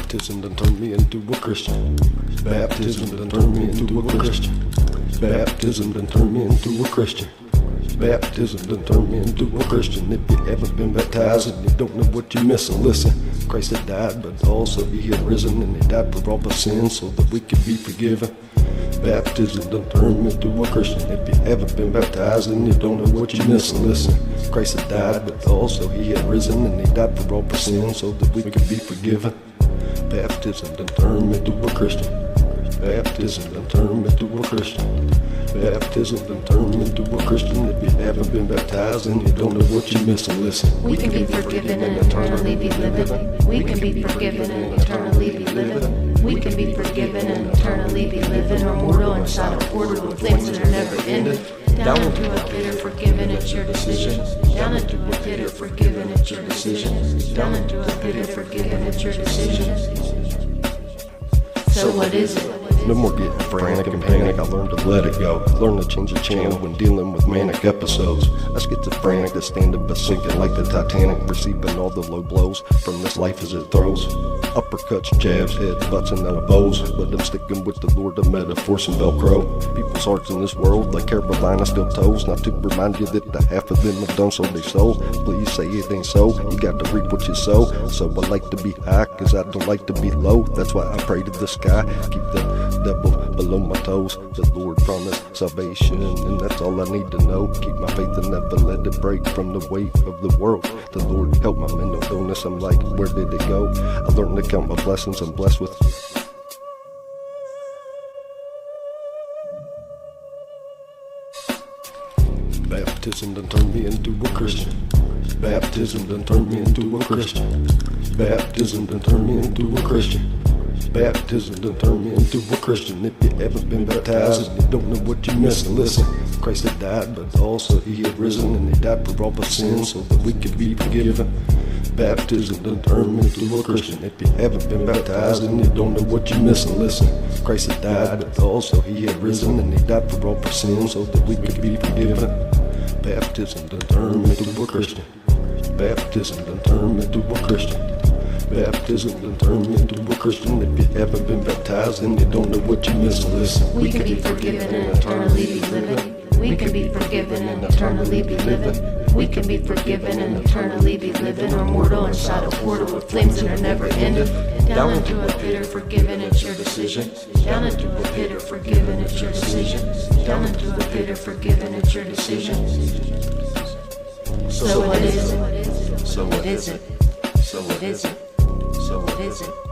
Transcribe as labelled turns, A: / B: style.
A: Baptism done turned me into a Christian. Baptism done turned me into a Christian. Baptism done turned me into a Christian. Baptism done turned me into a Christian. If you haven't been baptized and you don't know what you're missing, listen. Christ had died, but also he had risen, and he died for all our sins so that we could be forgiven. Baptism done turned me into a Christian. If you haven't been baptized and you don't know what you're missing, listen. Christ had died, but also he had risen, and he died for all our sins so that we could be forgiven. Baptism done turned me into a Christian. Baptism done turned me into a Christian. Baptism done turned me into a Christian. If you haven't been baptized and you don't know what you're missing, listen.
B: We can be forgiven and eternally be living. We can be forgiven and eternally be living. We can be forgiven and eternally be living. Or mortal inside a portal with flames that are never ending. Down into a pit or forgiven, it's your decision. Down into a pit or forgiven, it's your decision. Down into a pit or forgiven, it's your decision. So what is it?
A: No more getting frantic and panic, I learned to let it go. Learn to change the channel when dealing with manic episodes. I schizophrenic to stand up but sinking like the Titanic, receiving all the low blows from this life as it throws. Uppercuts, jabs, headbutts, and elbows. But I'm sticking with the Lord of metaphors and Velcro. People's hearts in this world, like Carolina still toes. Not to remind you that the half of them have done so they soul. Please say it ain't so, you got to reap what you sow. So I like to be high, cause I don't like to be low. That's why I pray to the sky, keep the devil below my toes. The Lord promised salvation, and that's all I need to know. Keep my faith and never let it break from the weight of the world. The Lord help my mental illness. I'm like, where did it go? I learned to count my blessings. I'm blessed with. Baptism done turned me into a Christian. Baptism done turned me into a Christian. Baptism done turned me into a Christian. Baptism done turned me into a Christian. If you haven't been baptized and you don't know what you're missing, listen. Christ had died, but also he had risen, and he died for all our sins so that we could be forgiven. Baptism done turned me into a Christian. If you haven't been baptized and you don't know what you're missing, listen. Christ had died, but also he had risen, and he died for all our sins so that we could be forgiven. Baptism done turned me into a Christian. Baptism done turned me into a Christian. Baptism done turned me into a Christian. If you haven't been baptized and you don't know what you're missing, listen.
B: We can be forgiven and eternally be living. We can be forgiven and eternally be living. We can be forgiven and eternally be living. Or mortal inside a portal with flames that are never ending. Down into a pit or forgiven, it's your decision. Down into a pit or forgiven, it's your decision. Down into a pit or forgiven, it's your decision. So what is it?
A: So
B: What is it?
A: So
B: What is it?
A: So
B: What is it?